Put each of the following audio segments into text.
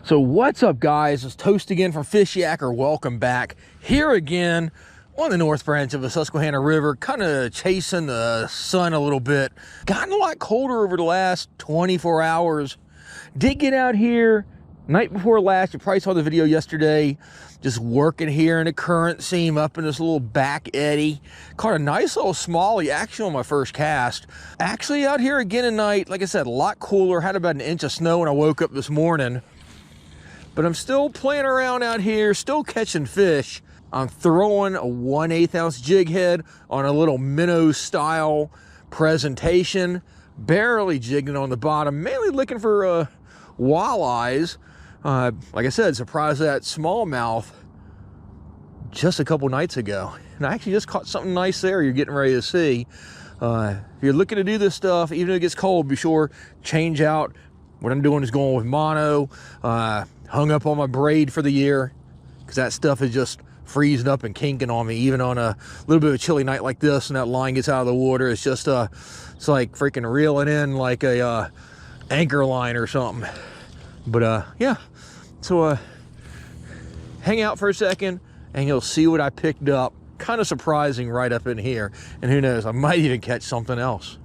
So what's up, guys? It's Toast again from Fishyaker. Welcome back. Here again on the north branch of the Susquehanna River, kind of chasing the sun a little bit. Gotten a lot colder over the last 24 hours. Did get out here night before last. You probably saw the video yesterday. Just working here in the current seam up in this little back eddy. Caught a nice little smallie actually on my first cast. Actually out here again tonight, like I said, a lot cooler. Had about an inch of snow when I woke up this morning. But I'm still playing around out here, still catching fish. I'm throwing a 1/8 ounce jig head on a little minnow style presentation. Barely jigging on the bottom, mainly looking for walleyes. Like I said, surprised that smallmouth just a couple nights ago. And I actually just caught something nice there you're getting ready to see. If you're looking to do this stuff, even if it gets cold, be sure change out. What I'm doing is going with mono. Hung up on my braid for the year because that stuff is just freezing up and kinking on me, even on a little bit of a chilly night like this and that line gets out of the water. It's just it's like freaking reeling in like a anchor line or something. But yeah, so hang out for a second and you'll see what I picked up. Kind of surprising right up in here, and who knows, I might even catch something else.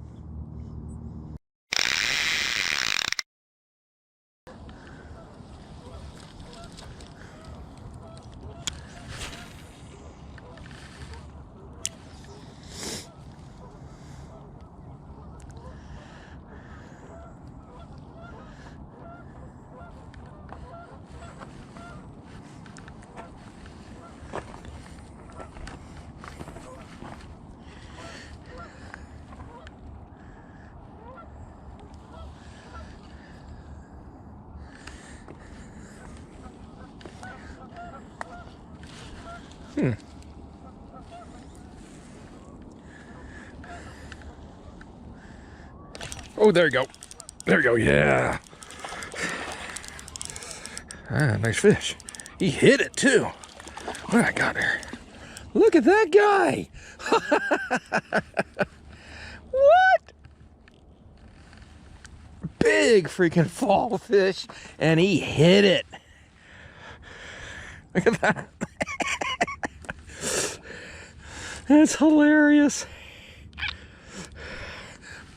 Oh, there you go. There you go, yeah. Nice fish. He hit it too. What I got there? Look at that guy. What? Big freaking fall fish, and he hit it. Look at that. That's hilarious.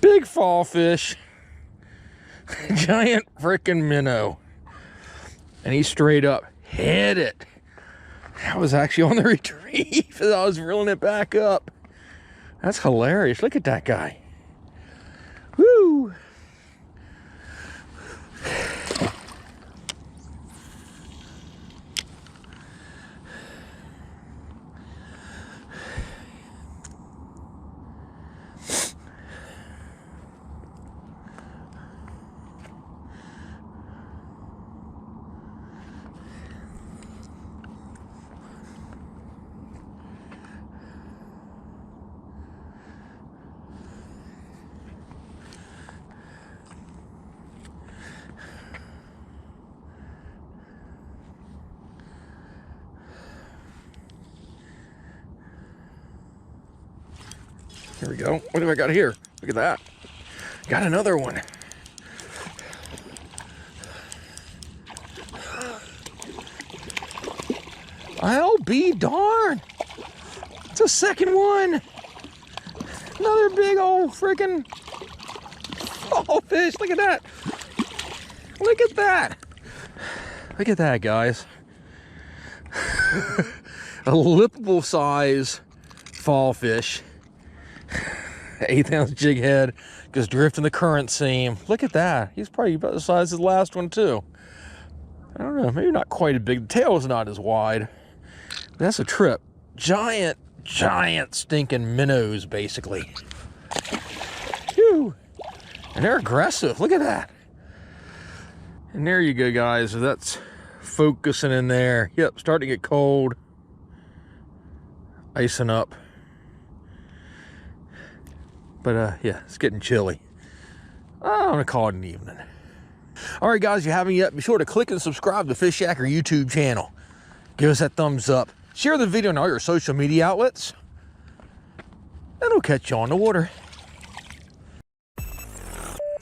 Big fall fish. Giant freaking minnow. And he straight up hit it. I was actually on the retrieve as I was reeling it back up. That's hilarious. Look at that guy. Woo! Here we go. What do I got here? Look at that. Got another one. I'll be darned. It's a second one. Another big old freaking fall fish. Look at that. Look at that. Look at that, guys. A lippable size fall fish. 1/8 ounce jig head, just drifting the current seam. Look at that. He's probably about the size of the last one too. I don't know, maybe not quite as big. The tail is not as wide. But that's a trip. Giant stinking minnows, basically. Phew. And they're aggressive. Look at that. And there you go, guys. So that's focusing in there. Yep, starting to get cold. Icing up. But yeah, it's getting chilly. I'm gonna call it an evening. All right, guys, if you haven't yet, be sure to click and subscribe to the Fishyaker YouTube channel. Give us that thumbs up. Share the video on all your social media outlets. And we'll catch you on the water.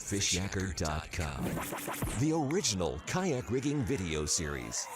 Fishyaker.com, the original kayak rigging video series.